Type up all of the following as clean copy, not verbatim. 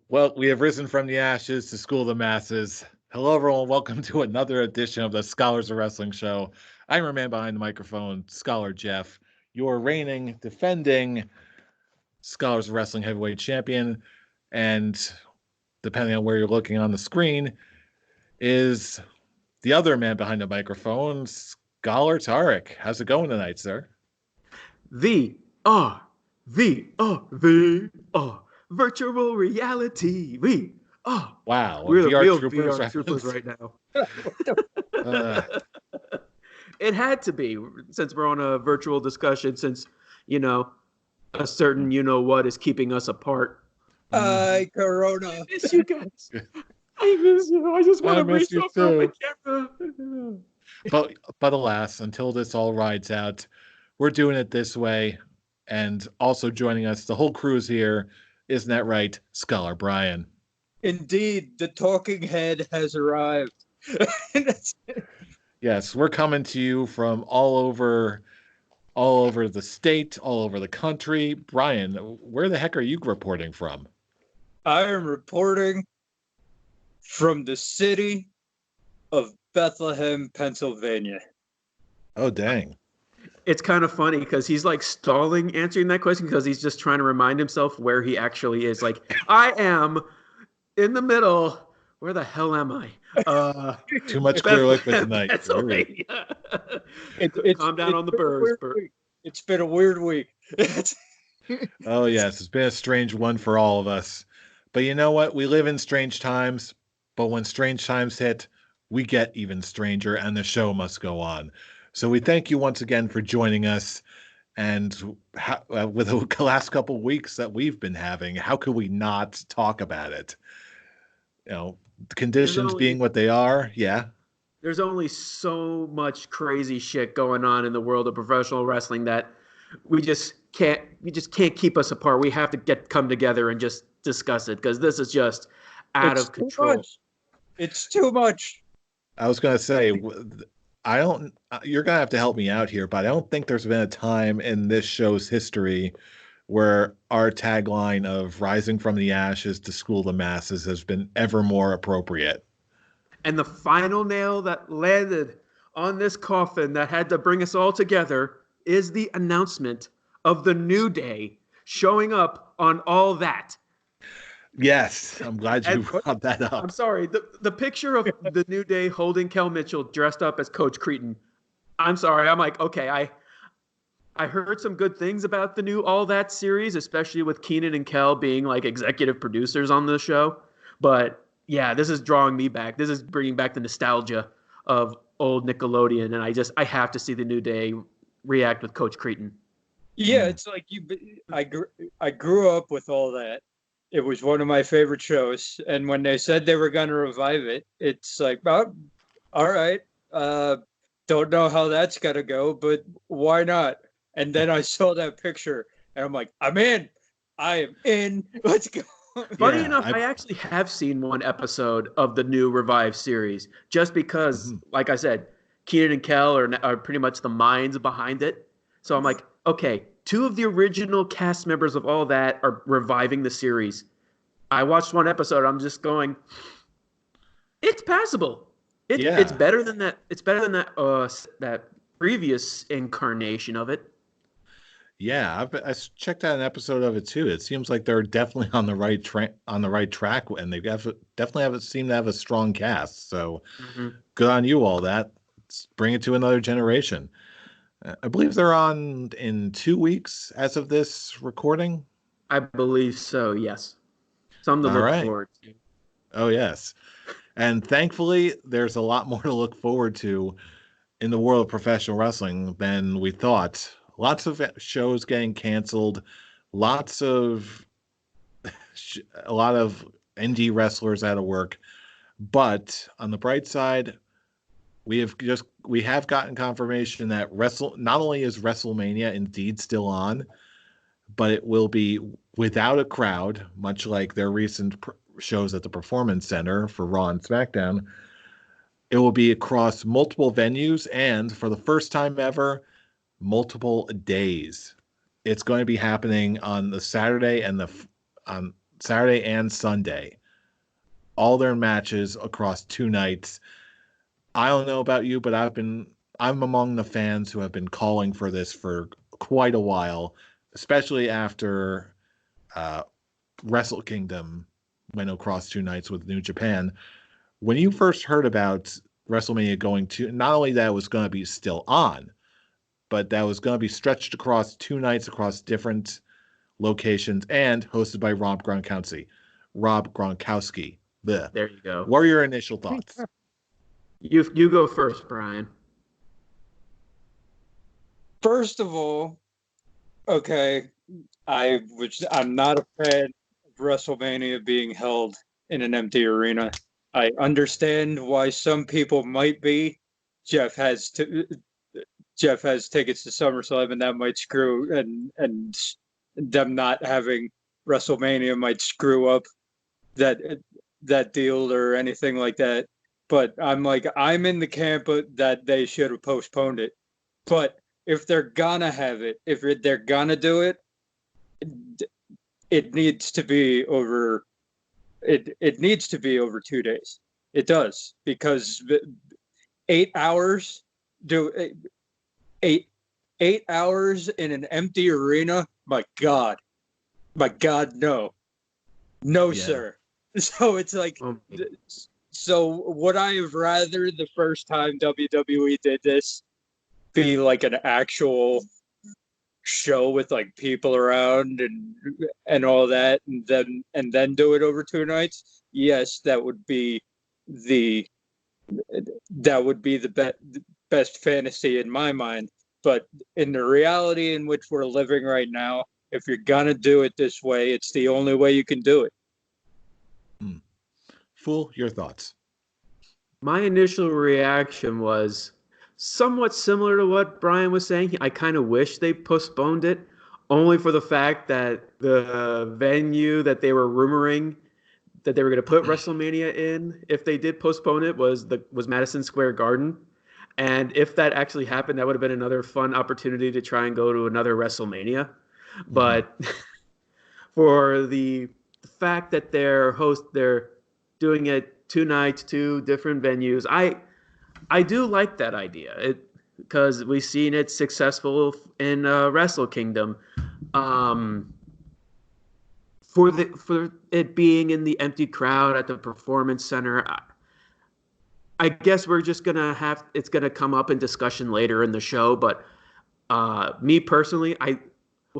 Well, we have risen from the ashes to school the masses. Hello, everyone. Welcome to another edition of the Scholars of Wrestling Show. I'm your man behind the microphone, Scholar Jeff, your reigning, defending Scholars of Wrestling heavyweight champion. And depending on where you're looking on the screen, is the other man behind the microphone, Scholar Tarek. How's it going tonight, sir? VR, virtual reality. Wow, We're the VR real Troopers VR troopers right now. Uh, It had to be, since we're on a virtual discussion, since, a certain what is keeping us apart. Corona. I miss you guys. I miss you. I just want to miss you restart my too. camera. but alas, until this all rides out, we're doing it this way. And also joining us, the whole crew's here. Isn't that right, Scholar Brian? Indeed, the talking head has arrived. Yes, we're coming to you from all over the state, all over the country. Brian, where the heck are you reporting from? I am reporting from the city of Bethlehem, Pennsylvania. Oh, dang. It's kind of funny because he's like stalling answering that question because he's just trying to remind himself where he actually is. Like, I am in the middle. Where the hell am I? Too much clear liquid tonight. Calm down on the birds. It's been a weird week. Oh, yes. It's been a strange one for all of us. But you know what? We live in strange times. But when strange times hit, we get even stranger, and the show must go on. So we thank you once again for joining us. And with the last couple of weeks that we've been having, how could we not talk about it? The conditions being what they are. Yeah. There's only so much crazy shit going on in the world of professional wrestling that we just can't keep us apart. We have to come together and just discuss it because this is just out of control. It's too much. I was going to say, you're going to have to help me out here, but I don't think there's been a time in this show's history where our tagline of rising from the ashes to school the masses has been ever more appropriate. And the final nail that landed on this coffin that had to bring us all together is the announcement of the New Day showing up on All That. Yes, I'm glad you brought that up. I'm sorry. The picture of the New Day holding Kel Mitchell dressed up as Coach Cretin. I'm sorry. I'm like, okay, I heard some good things about the new All That series, especially with Keenan and Kel being like executive producers on the show. But yeah, this is drawing me back. This is bringing back the nostalgia of old Nickelodeon. And I have to see the New Day react with Coach Cretin. Yeah, it's like I grew up with All That. It was one of my favorite shows. And when they said they were going to revive it, it's like, oh, all right. Don't know how that's going to go, but why not? And then I saw that picture, and I'm like, I'm in. I am in. Let's go. Funny enough, I actually have seen one episode of the new Revive series, just because, like I said, Keenan and Kel are pretty much the minds behind it. So I'm like, okay, 2 of the original cast members of All That are reviving the series. I watched one episode. I'm just going, it's passable. It's better than that. It's better than that previous incarnation of it. Yeah, I checked out an episode of it too. It seems like they're definitely on the right track, and they definitely seem to have a strong cast. So, good on you, All That. Let's bring it to another generation. I believe they're on in 2 weeks as of this recording. I believe so. Yes, something to look forward to. Oh yes, and thankfully, there's a lot more to look forward to in the world of professional wrestling than we thought. Lots of shows getting canceled, a lot of indie wrestlers out of work. But on the bright side, we have gotten confirmation that not only is Wrestlemania indeed still on, but it will be without a crowd, much like their recent shows at the Performance Center for Raw and SmackDown. It will be across multiple venues and, for the first time ever, multiple days. It's going to be happening on the Saturday and on Saturday and Sunday. All their matches across 2 nights. I don't know about you, but I'm among the fans who have been calling for this for quite a while, especially after Wrestle Kingdom went across 2 nights with New Japan. When you first heard about WrestleMania going to, not only that it was going to be still on, but that was going to be stretched across 2 nights across different locations and hosted by Rob Gronkowski. Blech. There you go. What are your initial thoughts? You go first, Brian. First of all, okay, I'm not a fan of WrestleMania being held in an empty arena. I understand why some people might be. Jeff has tickets to SummerSlam, and that might screw and them not having WrestleMania might screw up that deal or anything like that. But I'm in the camp that they should have postponed it. But if they're gonna have it, if they're gonna do it, it needs to be over. It needs to be over 2 days. It does, because 8 hours eight hours in an empty arena. My God, no, Yeah. sir. So it's like, so would I have rather the first time WWE did this be like an actual show with like people around and all that, and then do it over 2 nights? Yes, that would be the best fantasy in my mind. But in the reality in which we're living right now, if you're gonna do it this way, it's the only way you can do it. Fool, your thoughts? My initial reaction was somewhat similar to what Brian was saying. I kind of wish they postponed it, only for the fact that the venue that they were rumoring that they were going to put WrestleMania in, if they did postpone it, was Madison Square Garden. And if that actually happened, that would have been another fun opportunity to try and go to another WrestleMania. But for the fact that they're doing it 2 nights, 2 different venues, I do like that idea, because we've seen it successful in Wrestle Kingdom. For it being in the empty crowd at the Performance Center, I guess we're just it's gonna come up in discussion later in the show. But me personally,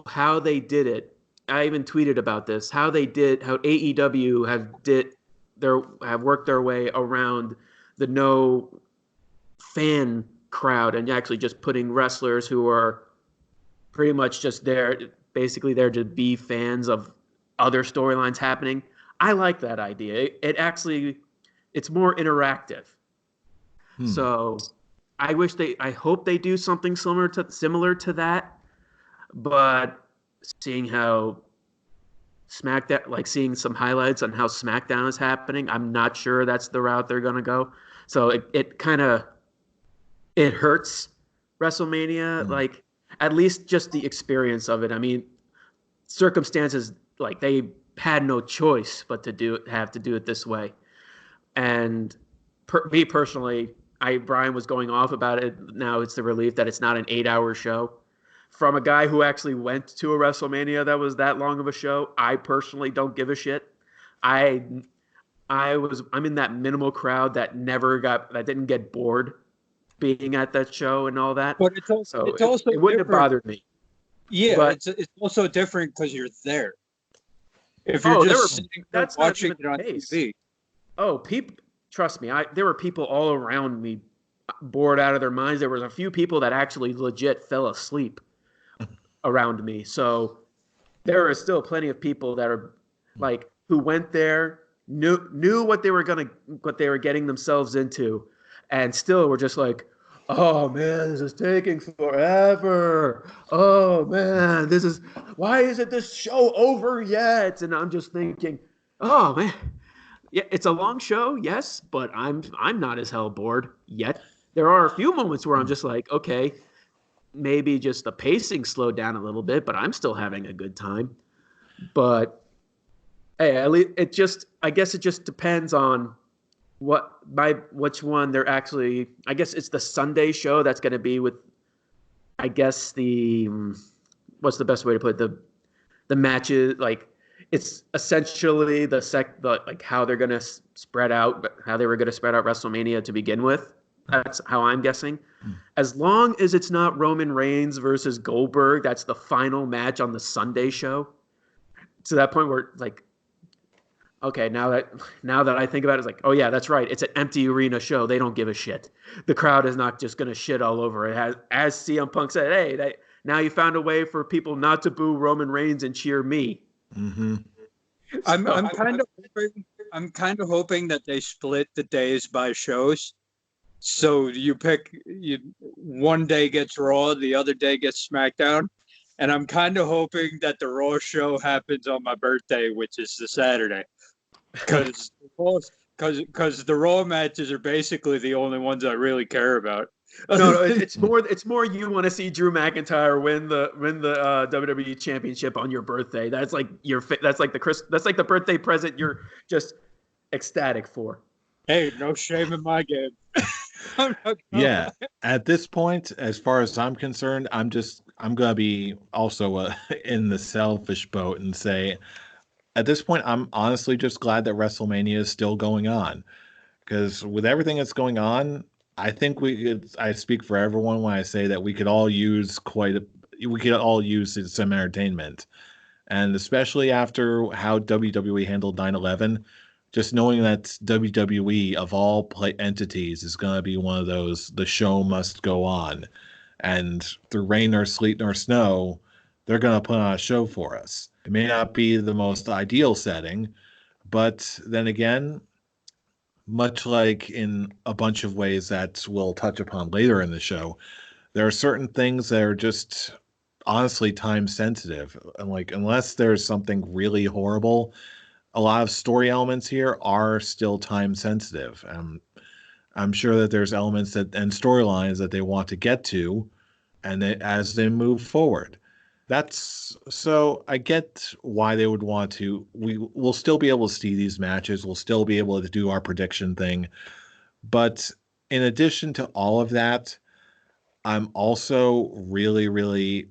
how they did it, I even tweeted about this. How AEW have worked their way around the no fan crowd and actually just putting wrestlers who are pretty much just basically there to be fans of other storylines happening. I like that idea. It's more interactive. So I hope they do something similar to that. But seeing how SmackDown, like seeing some highlights on how SmackDown is happening, I'm not sure that's the route they're going to go. So it hurts WrestleMania, like at least just the experience of it. I mean, circumstances, like they had no choice but to have to do it this way. And me personally, Brian was going off about it. Now it's the relief that it's not an 8-hour show. From a guy who actually went to a WrestleMania that was that long of a show, I personally don't give a shit. I'm in that minimal crowd that didn't get bored being at that show and all that. But it wouldn't have bothered me. Yeah, but it's also different because you're there. If you're just sitting there watching it on TV. Oh, trust me, there were people all around me bored out of their minds. There was a few people that actually legit fell asleep around me. So there are still plenty of people that are like who went there, knew what they were getting themselves into, and still were just like, oh man, this is taking forever. Oh man, why isn't this show over yet? And I'm just thinking, oh man, yeah, it's a long show, yes, but I'm not as hell bored yet. There are a few moments where I'm just like, okay, maybe just the pacing slowed down a little bit, but I'm still having a good time. But Hey, at least I guess it just depends on which one they're actually. I guess it's the Sunday show that's going to be with. I guess what's the best way to put it? The matches, like it's essentially like how they're going to spread out, how they were going to spread out WrestleMania to begin with. That's how I'm guessing. As long as it's not Roman Reigns versus Goldberg, that's the final match on the Sunday show. To that point where like, okay, now that I think about it, it's like, oh yeah, that's right. It's an empty arena show. They don't give a shit. The crowd is not just gonna shit all over it. As CM Punk said, hey, now you found a way for people not to boo Roman Reigns and cheer me. Mm-hmm. I'm kind of hoping that they split the days by shows. So one day gets Raw, the other day gets SmackDown. And I'm kind of hoping that the Raw show happens on my birthday, which is the Saturday. Because the Raw matches are basically the only ones I really care about. No, it's more you want to see Drew McIntyre win the WWE Championship on your birthday. That's like the birthday present you're just ecstatic for. Hey, no shame in my game. Yeah, at this point, as far as I'm concerned, I'm gonna be also in the selfish boat and say, at this point, I'm honestly just glad that WrestleMania is still going on, because with everything that's going on, I think I speak for everyone when I say that we could all use some entertainment, and especially after how WWE handled 9/11. Just knowing that WWE of all entities is going to be one of those, the show must go on. And through rain or sleet nor snow, they're going to put on a show for us. It may not be the most ideal setting, but then again, much like in a bunch of ways that we'll touch upon later in the show, there are certain things that are just honestly time sensitive. And like, unless there's something really horrible, a lot of story elements here are still time sensitive. I'm sure that there's elements and storylines that they want to get to, and as they move forward. So I get why they would want to. We'll still be able to see these matches. We'll still be able to do our prediction thing. But in addition to all of that, I'm also really, really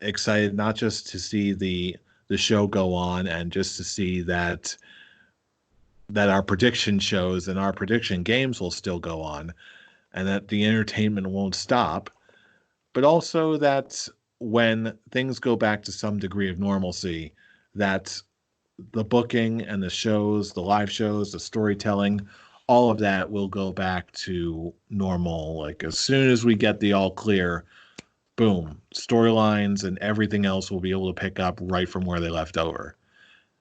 excited not just to see the show go on and just to see that our prediction shows and our prediction games will still go on and that the entertainment won't stop, but also that when things go back to some degree of normalcy, that the booking and the shows, the live shows, the storytelling, all of that will go back to normal. Like as soon as we get the all clear, boom, storylines and everything else will be able to pick up right from where they left over.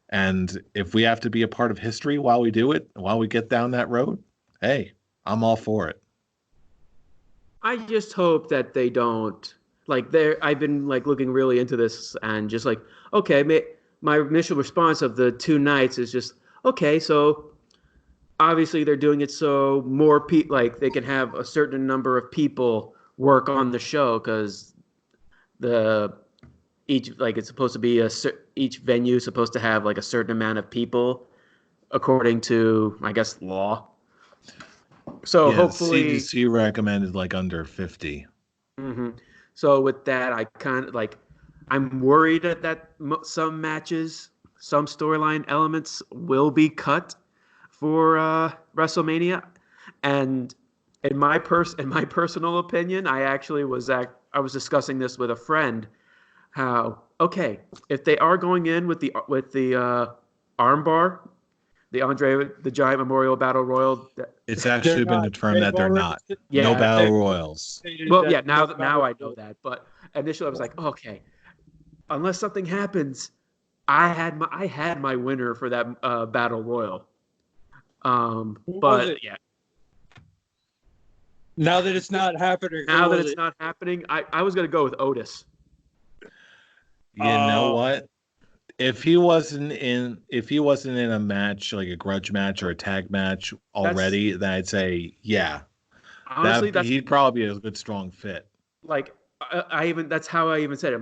And if we have to be a part of history while we do it, while we get down that road, hey, I'm all for it. I just hope that they don't I've been like looking really into this and just like, okay, my initial response of the 2 nights is just, okay, so obviously they're doing it so more people, like they can have a certain number of people work on the show because it's supposed to be each venue is supposed to have like a certain amount of people according to, I guess, law. So yeah, hopefully CDC recommended like under 50. Mm-hmm. So with that, I kind of like, I'm worried that some matches, some storyline elements will be cut for WrestleMania. And in my personal opinion, I was discussing this with a friend. How, okay, if they are going in with the armbar, the Andre the Giant Memorial Battle Royal, it's actually been confirmed that they're not. Yeah, no battle royals. Well, yeah, now I know that, but initially I was like, okay, unless something happens, I had my winner for that battle royal. But yeah. Now that it's not happening. Not happening, I was gonna go with Otis. You know what? If he wasn't in a match, like a grudge match or a tag match already, then I'd say, yeah. Honestly, he'd probably be a good strong fit. Like that's how I even said it. I'm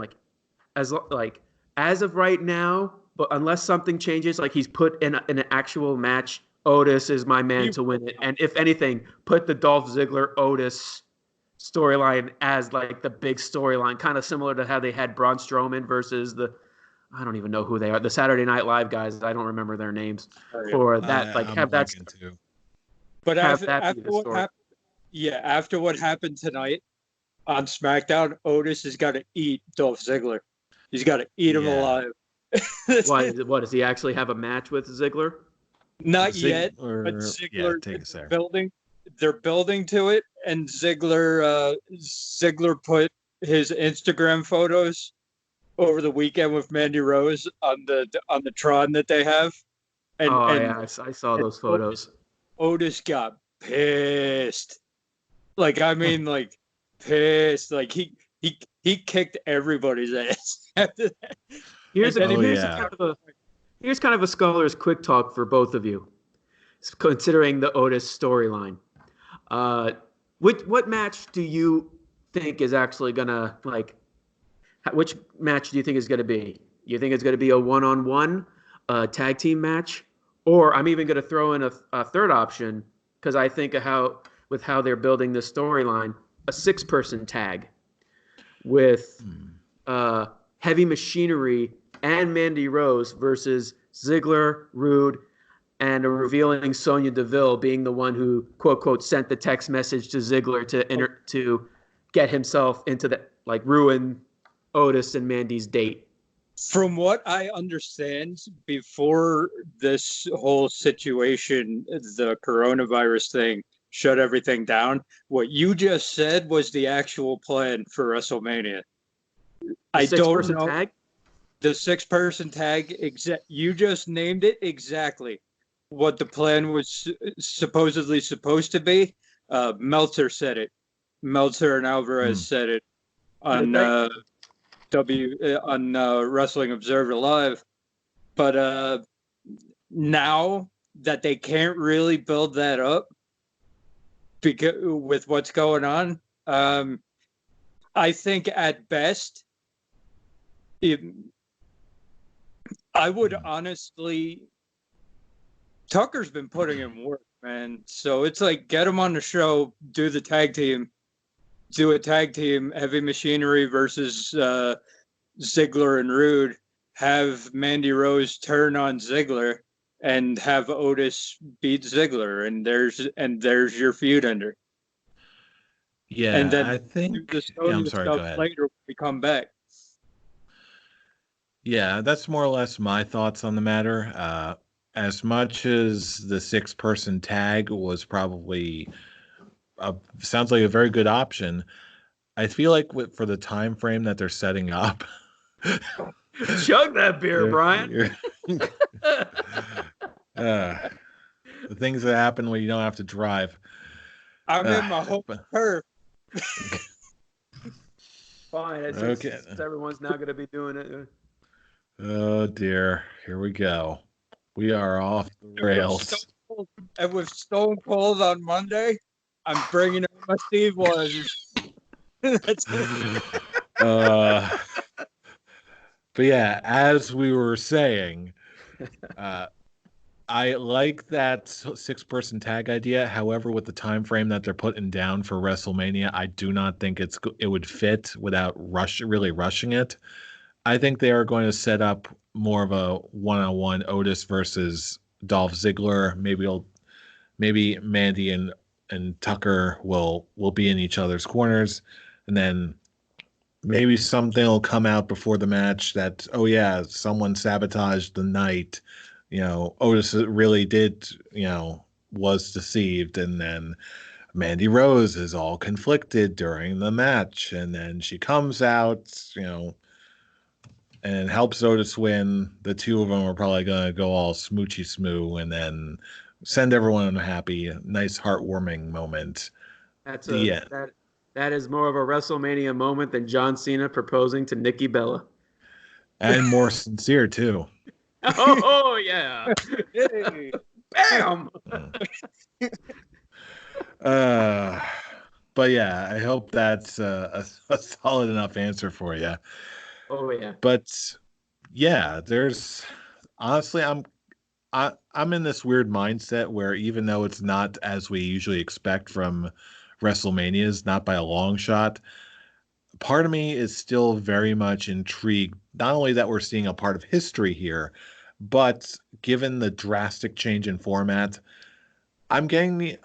like, as of right now, but unless something changes, like he's put in an actual match, Otis is my man to win it. And if anything, put the Dolph Ziggler Otis storyline as like the big storyline, kind of similar to how they had Braun Strowman versus I don't even know who they are, the Saturday Night Live guys. I don't remember their names for that. Like have that. Too. But after what happened tonight on SmackDown, Otis has got to eat Dolph Ziggler. He's got to eat him alive. Why? Does he actually have a match with Ziggler? Not yet, but Ziggler building. They're building to it, and Ziggler put his Instagram photos over the weekend with Mandy Rose on the Tron that they have. And, I saw those photos. Otis got pissed. Like, I mean, like pissed. Like he kicked everybody's ass after that. Here's kind of a scholar's quick talk for both of you, considering the Otis storyline. What match do you think is actually gonna like? Which match do you think is gonna be? You think it's gonna be a one-on-one tag team match, or I'm even gonna throw in a third option because I think how they're building this storyline, a 6-person tag with Heavy Machinery and Mandy Rose versus Ziggler, Rude, and a revealing Sonya Deville being the one who, quote, quote, sent the text message to Ziggler to get himself into the, like, ruin Otis and Mandy's date. From what I understand, before this whole situation, the coronavirus thing shut everything down, what you just said was the actual plan for WrestleMania. I don't know. Tag? The 6-person tag, you just named it exactly what the plan was supposedly supposed to be. Meltzer said it. Meltzer and Alvarez said it on Wrestling Observer Live. But now that they can't really build that up because with what's going on, I think at best, I would honestly, Tucker's been putting in work, man. So it's like, get him on the show, do a tag team, Heavy Machinery versus Ziggler and Rude, have Mandy Rose turn on Ziggler, and have Otis beat Ziggler, and there's your feud ender. Yeah, and then I think. I'm sorry. Go ahead. Later, when we come back. Yeah, that's more or less my thoughts on the matter. As much as the 6-person tag was probably sounds like a very good option, I feel like for the time frame that they're setting up, chug that beer, Brian. The things that happen when you don't have to drive. I'm in my home turf. Fine. Okay. Everyone's now going to be doing it. Oh dear, here we go. We are off the rails. And with Stone Cold on Monday, I'm bringing up my Steve was. But yeah, as we were saying, I like that 6-person tag idea. However, with the time frame that they're putting down for WrestleMania, I do not think it would fit without really rushing it. I think they are going to set up more of a one-on-one Otis versus Dolph Ziggler. Maybe Mandy and Tucker will be in each other's corners, and then maybe something will come out before the match that, oh yeah, someone sabotaged the night. Otis really did, was deceived, and then Mandy Rose is all conflicted during the match, and then she comes out, and helps Otis win. The two of them are probably going to go all smoochy smoo and then send everyone happy. Nice, heartwarming moment. That is more of a WrestleMania moment than John Cena proposing to Nikki Bella. And more sincere, too. Oh, yeah. Hey. Bam! But yeah, I hope that's a solid enough answer for you. Oh, yeah. But yeah, there's honestly, I'm in this weird mindset where even though it's not as we usually expect from WrestleManias, not by a long shot, part of me is still very much intrigued. Not only that we're seeing a part of history here, but given the drastic change in format, I'm getting the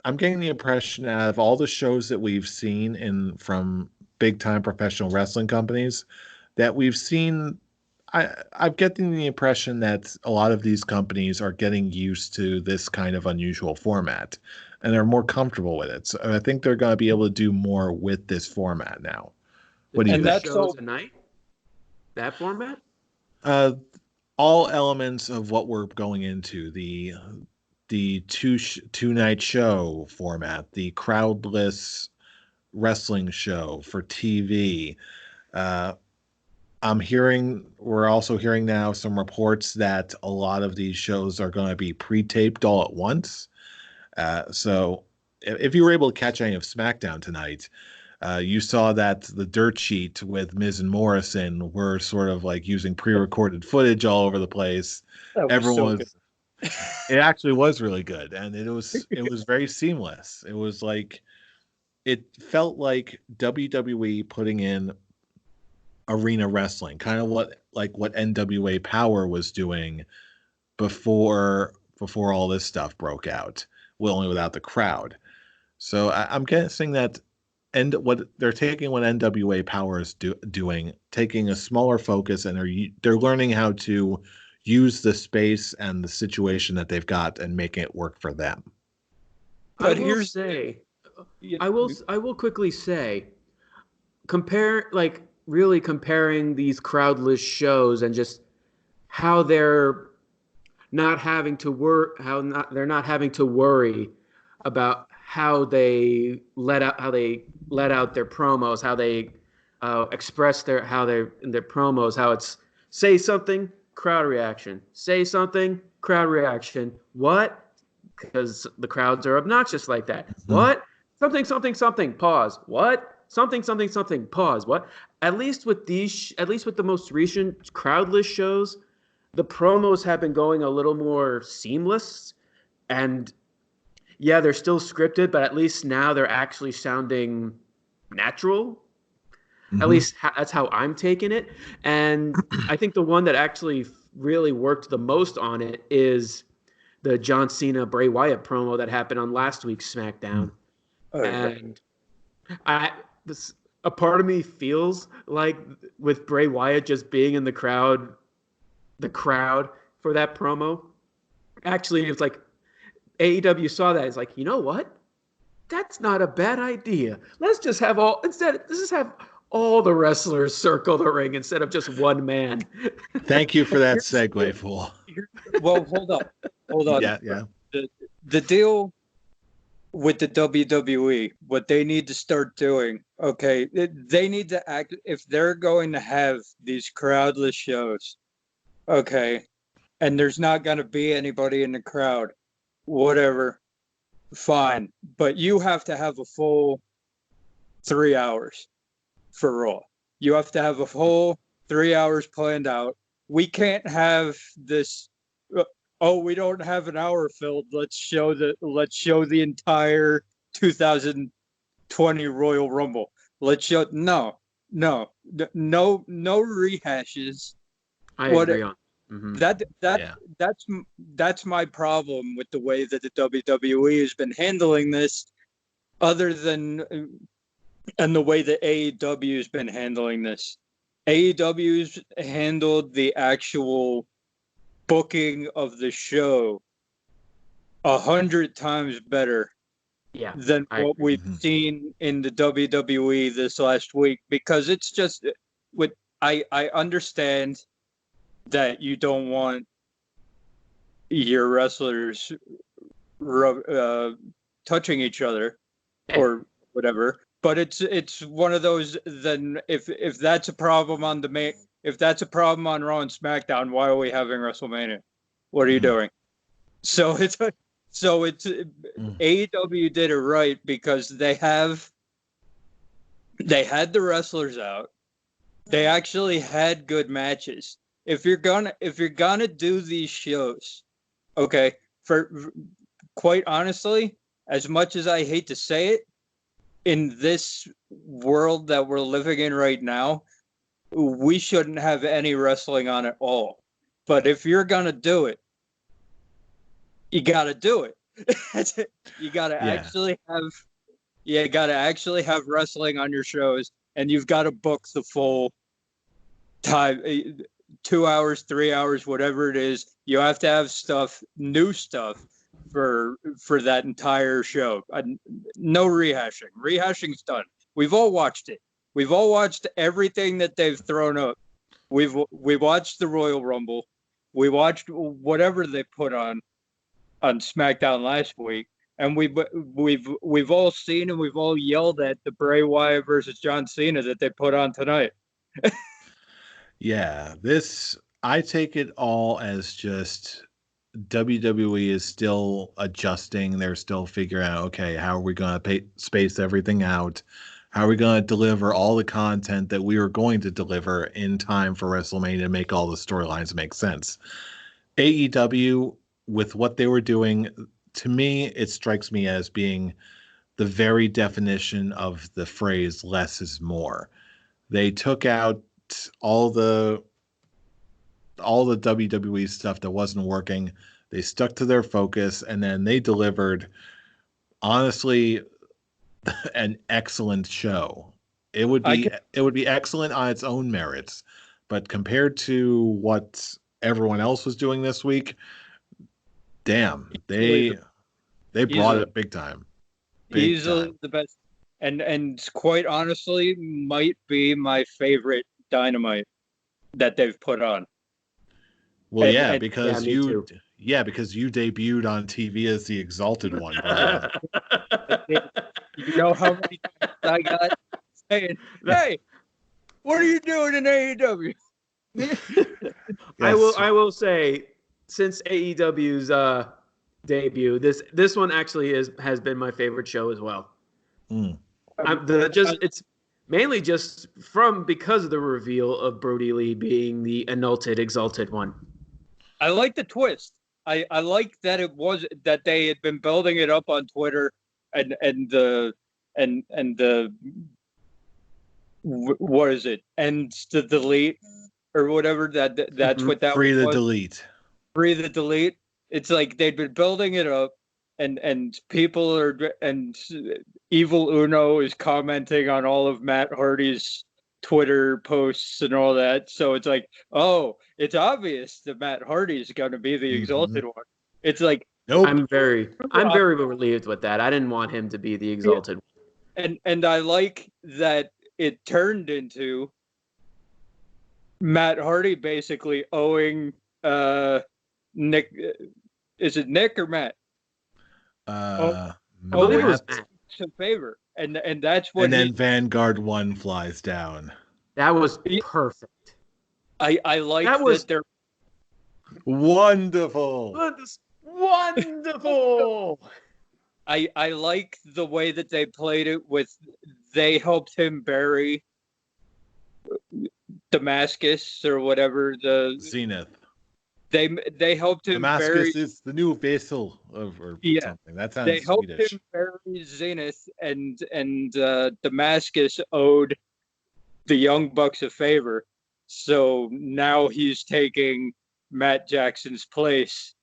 I'm getting the impression out of all the shows that we've seen in from big time professional wrestling companies that we've seen. I'm getting the impression that a lot of these companies are getting used to this kind of unusual format and they're more comfortable with it. So I think they're going to be able to do more with this format now. The What do you two think? shows a night? That format? Uh, all elements of what we're going into the two night show format, the crowdless wrestling show for TV. Uh, we're also hearing now some reports that a lot of these shows are going to be pre-taped all at once. So if you were able to catch any of SmackDown tonight, you saw that the dirt sheet with Miz and Morrison were sort of like using pre-recorded footage all over the place. That was Everyone so was, it actually was really good, and it was very seamless. It was like it felt like WWE putting in arena wrestling, kind of what NWA Power was doing before all this stuff broke out, well, only without the crowd. So I'm guessing that and what they're taking what NWA Power is doing, taking a smaller focus, and they're learning how to use the space and the situation that they've got and making it work for them. But I will here's say, yeah, I will quickly say, really comparing these crowdless shows and just how they're not having to they're not having to worry about how they let out their promos, how they express in their promos, how it's say something, crowd reaction, say something, crowd reaction. What? Because the crowds are obnoxious like that. What? Something, something, something. Pause. What? Something, something, something. Pause. What? At least with the most recent crowdless shows, the promos have been going a little more seamless, and yeah, they're still scripted, but at least now they're actually sounding natural. At least that's how I'm taking it. And I think the one that actually really worked the most on it is the John Cena Bray Wyatt promo that happened on last week's SmackDown. And a part of me feels like with Bray Wyatt just being in the crowd for that promo, actually it's like AEW saw that. It's like, you know what? That's not a bad idea. Let's just have all the wrestlers circle the ring instead of just one man. Thank you for that segue, fool. well, hold on. Yeah. The deal with the WWE, what they need to start doing, okay, they need to act if they're going to have these crowdless shows, okay, and there's not going to be anybody in the crowd, whatever, fine, but you have to have a full 3 hours for Raw. You have to have a full 3 hours planned out. We can't have this. We don't have an hour filled. Let's show the entire 2020 Royal Rumble. Let's show no rehashes. I agree on. That's my problem with the way that the WWE has been handling this, other than and the way that AEW has been handling this. AEW's handled the actual booking of the show 100 times better than what we've seen in the WWE this last week, because it's just I understand that you don't want your wrestlers touching each other or whatever, but it's one of those. Then if that's a problem on if that's a problem on Raw and SmackDown, why are we having WrestleMania? What are you doing? So it's AEW did it right because they had the wrestlers out. They actually had good matches. if you're gonna do these shows, okay, for quite honestly, as much as I hate to say it, in this world that we're living in right now, we shouldn't have any wrestling on at all. But if you're gonna do it, you gotta do it. You gotta actually have wrestling on your shows, and you've got to book the full time, 2 hours, 3 hours, whatever it is. You have to have new stuff for that entire show. No rehashing. Rehashing's done. We've all watched it. We've all watched everything that they've thrown up. We watched the Royal Rumble. We watched whatever they put on SmackDown last week, and we've all seen and we've all yelled at the Bray Wyatt versus John Cena that they put on tonight. Yeah, I take it all as just WWE is still adjusting. They're still figuring out, okay, how are we going to space everything out? How are we going to deliver all the content that we were going to deliver in time for WrestleMania to make all the storylines make sense? AEW, with what they were doing, to me, it strikes me as being the very definition of the phrase less is more. They took out all the WWE stuff that wasn't working. They stuck to their focus, and then they delivered, honestly, an excellent show. It would be excellent on its own merits, but compared to what everyone else was doing this week, damn, they brought it big time. Easily the best, and quite honestly, might be my favorite Dynamite that they've put on. Well, because you debuted on TV as the Exalted One. You know how many times I got saying, "Hey, what are you doing in AEW?" Yes. I will say, since AEW's debut, this one actually has been my favorite show as well. It's mainly just because of the reveal of Brody Lee being the Exalted One. I like the twist. I like that that they had been building it up on Twitter and the what is it? Ends to delete or whatever that's what that free was. The delete. Free the delete. It's like they'd been building it up, and people and Evil Uno is commenting on all of Matt Hardy's Twitter posts and all that. So it's like, oh, it's obvious that Matt Hardy is going to be the Exalted One. It's like, nope. I'm very relieved with that. I didn't want him to be the Exalted One. And I like that it turned into Matt Hardy basically owing Nick. Is it Nick or Matt? I believe it was Matt. A favor, and that's what. And then Vanguard 1 flies down. That was perfect. I like that. Was they're wonderful. Wonderful. I like the way that they played it with. They helped him bury Damascus or whatever the Zenith. They helped him Damascus bury. Is the new vessel or something. That sounds They helped Swedish. him bury Zenith, and Damascus owed the Young Bucks a favor, so now he's taking Matt Jackson's place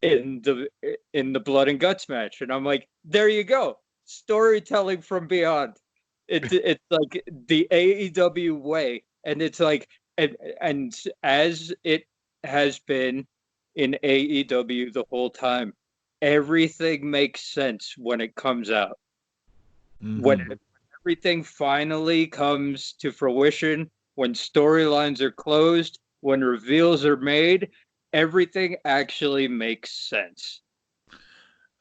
in the Blood and Guts match, and I'm like, there you go, storytelling from beyond. It's like the AEW way, and it's like, and as it has been in AEW the whole time, everything makes sense when it comes out. When everything finally comes to fruition, when storylines are closed, when reveals are made, everything actually makes sense.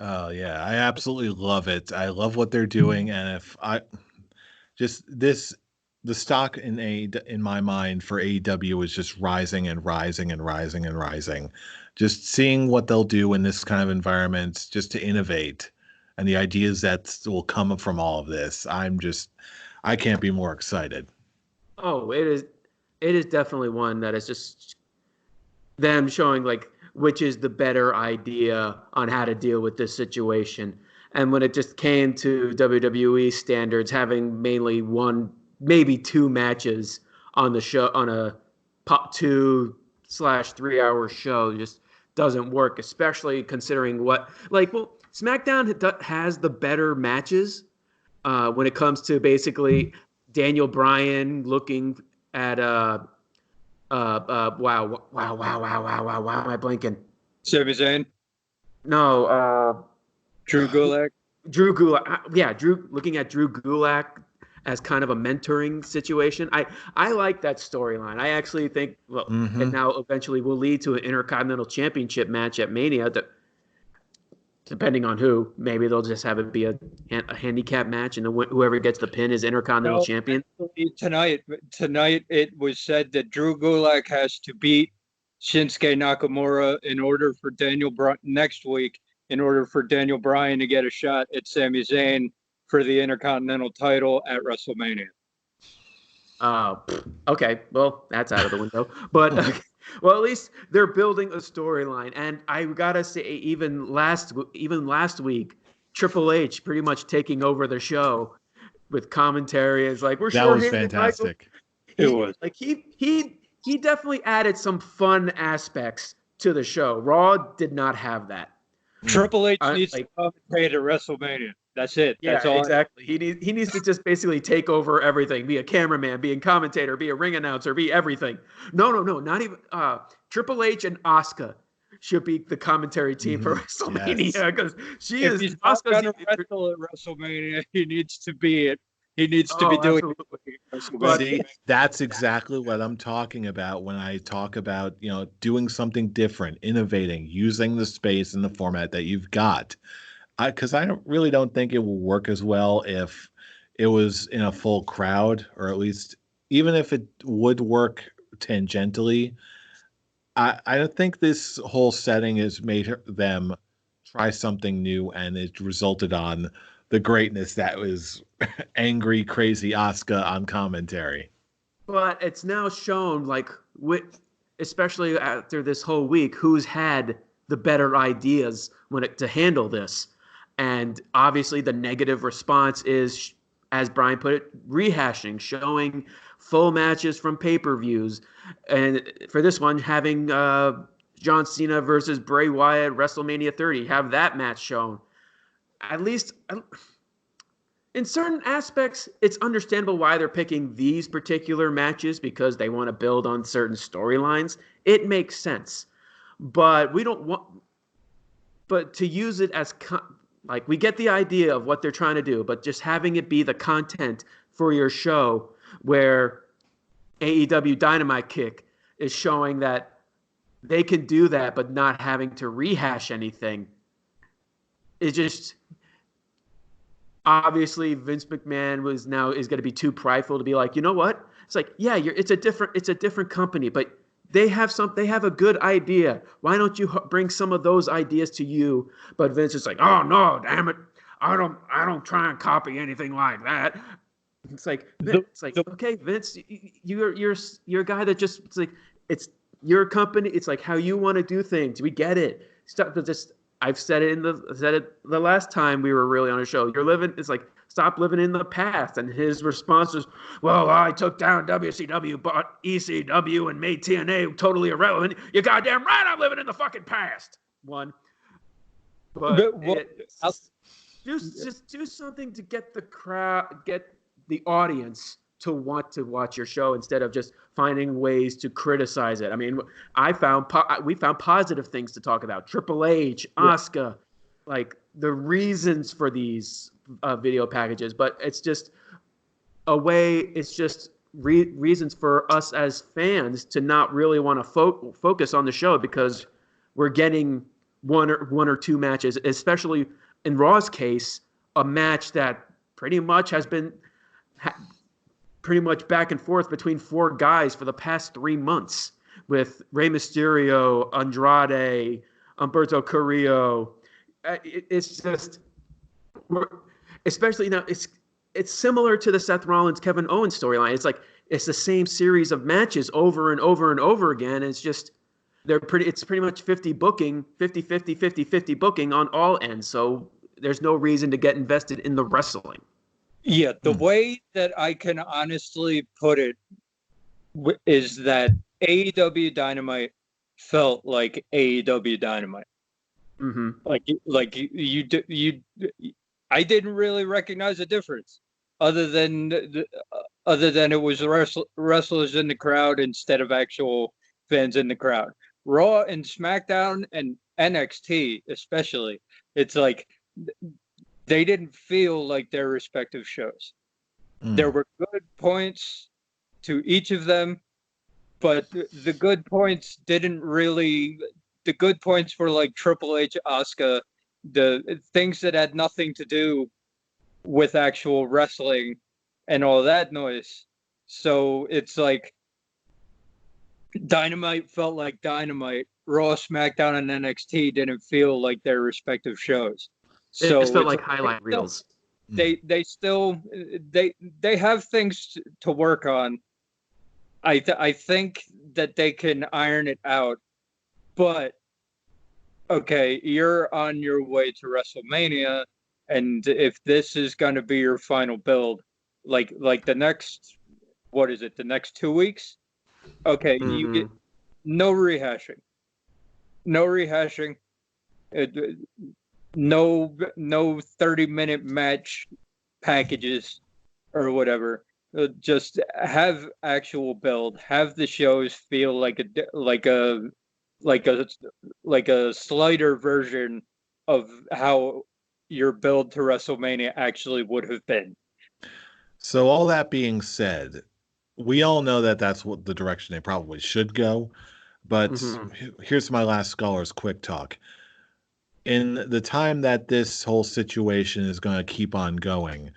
Oh yeah, I absolutely love it. I love what they're doing, and if I just the stock in my mind for AEW is just rising and rising and rising and rising. Just seeing what they'll do in this kind of environment, just to innovate, and the ideas that will come from all of this. I can't be more excited. Oh, it is definitely one that is just them showing like which is the better idea on how to deal with this situation. And when it just came to WWE standards, having mainly one, maybe two matches on the show, on a 2/3 hour show, just doesn't work, especially considering what, like, well, SmackDown has the better matches when it comes to basically Daniel Bryan looking at wow, am I blanking? Sami Zayn, No, Drew Gulak. Drew Gulak. Yeah, looking at Drew Gulak as kind of a mentoring situation. I like that storyline. I actually think it now eventually will lead to an Intercontinental Championship match at Mania. Depending on who, maybe they'll just have it be a handicap match, and whoever gets the pin is Intercontinental Champion. Tonight it was said that Drew Gulak has to beat Shinsuke Nakamura in order for next week, in order for Daniel Bryan to get a shot at Sami Zayn for the Intercontinental title at WrestleMania. Okay, well, that's out of the window. But well, at least they're building a storyline, and I gotta say, even last week, Triple H pretty much taking over the show with commentary. Is like, we're that sure was fantastic. It was like he definitely added some fun aspects to the show. Raw did not have that. Triple H needs to commentate at WrestleMania. That's it. Yeah, that's all. Exactly. He needs to just basically take over everything. Be a cameraman, be a commentator, be a ring announcer, be everything. No, not even. Triple H and Asuka should be the commentary team for WrestleMania because if he's not going to wrestle at WrestleMania, he needs to be it. He needs to be doing it. See, that's exactly what I'm talking about when I talk about, doing something different, innovating, using the space and the format that you've got. Because I really don't think it will work as well if it was in a full crowd, or at least even if it would work tangentially. I don't think this whole setting has made them try something new, and it resulted on the greatness that was angry, crazy Asuka on commentary. But it's now shown, like, especially after this whole week, who's had the better ideas to handle this. And obviously the negative response is, as Brian put it, rehashing, showing full matches from pay-per-views. And for this one, having John Cena versus Bray Wyatt WrestleMania 30, have that match shown. At least in certain aspects, it's understandable why they're picking these particular matches, because they want to build on certain storylines. It makes sense. But we don't want... But to use it as... Like, we get the idea of what they're trying to do, but just having it be the content for your show, where AEW Dynamite Kick is showing that they can do that, but not having to rehash anything. It just... Obviously, Vince McMahon is going to be too prideful to be like, you know what? It's like, yeah, it's a different company, but they have a good idea. Why don't you bring some of those ideas to you? But Vince is like, oh no, damn it, I don't try and copy anything like that. It's like, okay, Vince, you're a guy that just, it's like, it's your company. It's like how you want to do things. We get it. I've said it the last time we were really on a show. It's like, stop living in the past. And his response was, well, I took down WCW, bought ECW, and made TNA totally irrelevant. You're goddamn right, I'm living in the fucking past. But just do something to get the crowd, get the audience to want to watch your show, instead of just finding ways to criticize it. I mean, we found positive things to talk about. Triple H, Asuka, like the reasons for these video packages, but it's just reasons for us as fans to not really want to focus on the show, because we're getting one or two matches, especially in Raw's case, a match that pretty much has been pretty much back and forth between four guys for the past 3 months, with Rey Mysterio, Andrade, Humberto Carrillo. It's just... Especially now, it's similar to the Seth Rollins Kevin Owens storyline. It's like it's the same series of matches over and over and over again. It's just, It's pretty much 50 booking, 50 booking on all ends. So there's no reason to get invested in the wrestling. Yeah, the way that I can honestly put it is that AEW Dynamite felt like AEW Dynamite. Mm-hmm. I didn't really recognize a difference, other than it was wrestlers in the crowd instead of actual fans in the crowd. Raw and SmackDown and NXT especially, it's like they didn't feel like their respective shows. There were good points to each of them, but the good points didn't really. The good points were like Triple H, Asuka, the things that had nothing to do with actual wrestling and all that noise. So it's like Dynamite felt like Dynamite. Raw, SmackDown, and NXT didn't feel like their respective shows. So It just felt like highlight reels. They have things to work on. I think that they can iron it out, but okay, you're on your way to WrestleMania, and if this is going to be your final build, like the next, what is it, the next 2 weeks? Okay, you get no rehashing, no 30-minute match packages or whatever. Just have actual build. Have the shows feel like a slighter version of how your build to WrestleMania actually would have been. So all that being said, we all know that that's what the direction they probably should go. But here's my last Scholar's quick talk. In the time that this whole situation is going to keep on going,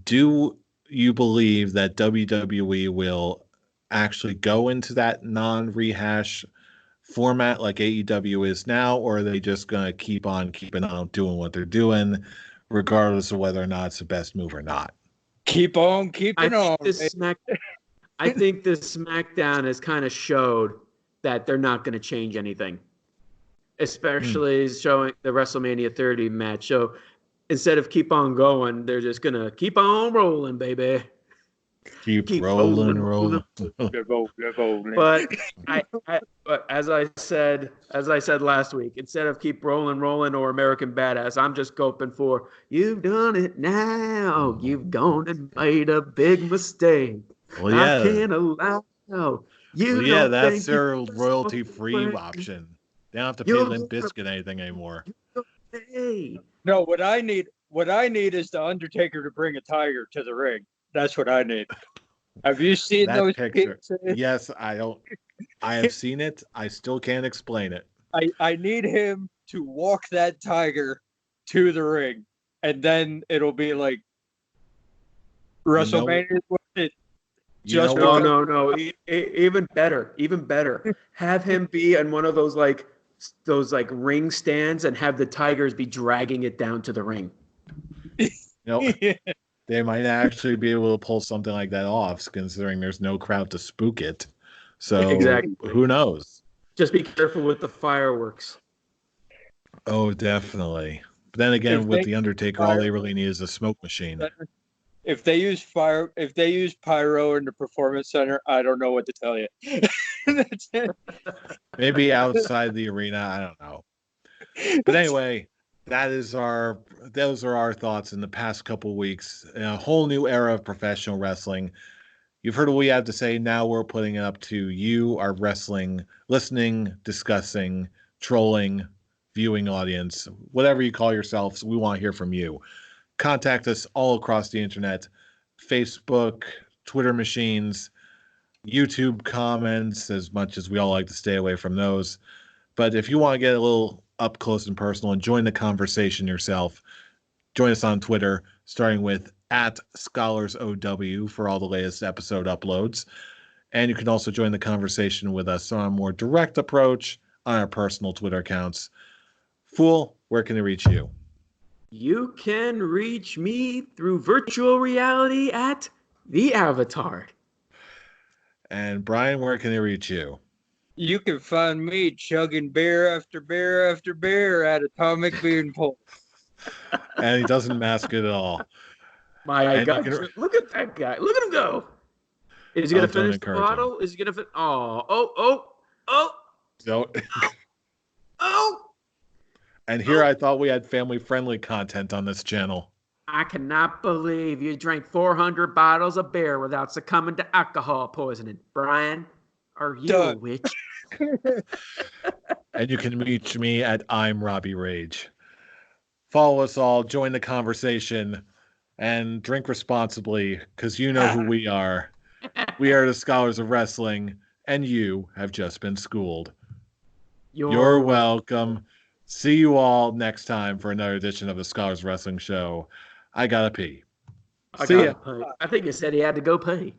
do you believe that WWE will actually go into that non-rehash format like AEW is now, or are they just going to keep on keeping on doing what they're doing, regardless of whether or not it's the best move or not? Keep on keeping on. I think this SmackDown has kind of showed that they're not going to change anything, especially showing the WrestleMania 30 match. So instead of keep on going, they're just going to keep on rolling, baby. Keep rolling. But but as I said last week, instead of keep rolling or American Badass, I'm just going for you've done it now. You've gone and made a big mistake. Well, yeah. I can't allow you. Well, yeah, that's their royalty-free option. They don't have to pay Limp Bizkit anything anymore. No, what I need is the Undertaker to bring a tiger to the ring. That's what I need. Have you seen that those picture? Yes, I have seen it. I still can't explain it. I need him to walk that tiger to the ring, and then it'll be like WrestleMania. No. Even better. Have him be on one of those ring stands and have the tigers be dragging it down to the ring. They might actually be able to pull something like that off, considering there's no crowd to spook it. So exactly. Who knows? Just be careful with the fireworks. Oh, definitely. But then again, with the Undertaker, all they really need is a smoke machine. If they use pyro in the Performance Center, I don't know what to tell you. That's it. Maybe outside the arena, I don't know. But anyway, those are our thoughts in the past couple of weeks. A whole new era of professional wrestling. You've heard what we have to say. Now we're putting it up to you, our wrestling, listening, discussing, trolling, viewing audience, whatever you call yourselves. We want to hear from you. Contact us all across the internet, Facebook, Twitter machines, YouTube comments, as much as we all like to stay away from those. But if you want to get a little up close and personal and join the conversation yourself, join us on Twitter, starting with @ScholarsOW for all the latest episode uploads. And you can also join the conversation with us on a more direct approach on our personal Twitter accounts. Fool, where can they reach you? You can reach me through virtual reality at The Avatar. And Brian, where can they reach you? You can find me chugging beer after beer after beer at Atomic Bean Pole. And he doesn't mask it at all. My And you God, can- look at that guy. Look at him go. Is he Oh, going to don't finish the encourage him. bottle? Is he going to oh, Don't. oh. And here I thought we had family-friendly content on this channel. I cannot believe you drank 400 bottles of beer without succumbing to alcohol poisoning. Brian, are you a Done. witch? And you can reach me at I'm Robbie Rage. Follow us all, join the conversation, and drink responsibly, because you know who we are. We are the Scholars of Wrestling, and you have just been schooled. You're welcome. See you all next time for another edition of the Scholars Wrestling Show. I gotta pee. See ya. I think he said he had to go pee.